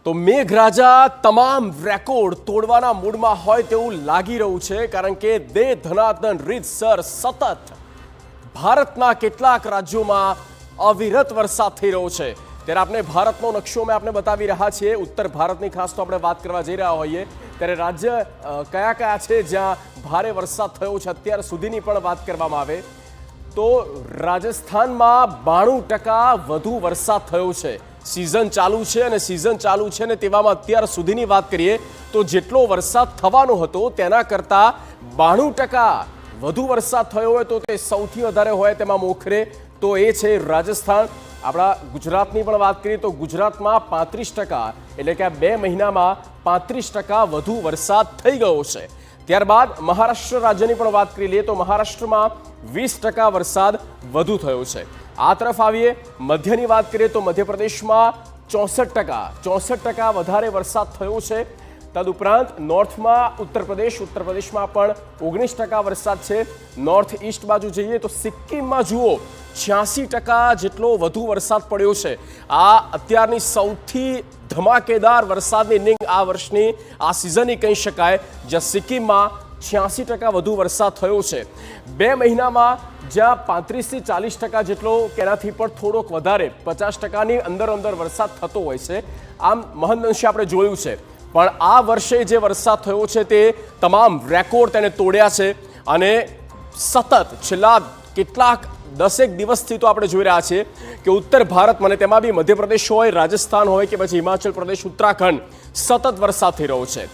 તો મેઘરાજા તમામ રેકોર્ડ તોડવાના મૂડમાં હોય તેવું લાગી રહ્યું છે, કારણ કે દે ધનાધન રીતસર સતત ભારતના કેટલાક રાજ્યોમાં અવિરત વરસાદ થઈ રહ્યો છે। ત્યારે આપણે ભારતનો નકશો મેં આપણે બતાવી રહ્યા છીએ। ઉત્તર ભારતની ખાસ તો આપણે વાત કરવા જઈ રહ્યા હોઈએ ત્યારે રાજ્ય કયા કયા છે જ્યાં ભારે વરસાદ થયો છે અત્યાર સુધીની પણ વાત કરવામાં આવે તો રાજસ્થાનમાં 92% વધુ વરસાદ થયો છે। सीजन चालू है અને सीजन चालू है ने तेवामां अत्यार सुधीनी बात करिए तो जेटलो वरसाद थवानो हतो तेना करता 92% વધુ वरसाद थयो होय तो ते सौथी वधारे होय तेमां मोखरे तो ए छे राजस्थान। आपणा गुजरातनी पण वात करीए तो गुजरातमां 35% एटले के आ 2 महीनामां 35% વધુ वरसाद थई गयो छे। त्यारबाद महाराष्ट्र राज्यनी पण वात करी लईए तो महाराष्ट्रमां 20% वरसाद વધુ થયો છે। आ तरफ आવીએ मध्यनी बात करिए तो मध्यप्रदेशમાં 64% વધારે વરસાદ થયો છે। તદુપરાંત નોર્થમાં ઉત્તર પ્રદેશમાં પણ 19% વરસાદ છે। નોર્થ ઈસ્ટ બાજુ જઈએ તો સિક્કિમમાં જુઓ 86% જેટલો વધુ વરસાદ પડ્યો છે। આ અત્યારની સૌથી ધમાકેદાર વરસાદની ઇનિંગ આ વર્ષની આ સિઝનની કહી શકાય, જ્યાં સિક્કિમમાં 86% વધુ વરસાદ થયો છે। 2 મહિનામાં જ્યાં 35 થી 40% જેટલો કેનાથી પણ થોડોક વધારે 50%ની અંદર વરસાદ થતો હોય છે। આમ મહદઅંશે આપણે જોયું છે, પણ આ વર્ષે જે વરસાદ થયો છે તે તમામ રેકોર્ડ તેને તોડ્યા છે અને સતત છેલ્લા કેટલાક 10 દિવસથી તો આપણે જોઈ રહ્યા છીએ કે ઉત્તર ભારતમાં તેમાં બી મધ્યપ્રદેશ હોય, રાજસ્થાન હોય કે પછી હિમાચલ પ્રદેશ, ઉત્તરાખંડ સતત વરસાદ થઈ રહ્યો છે।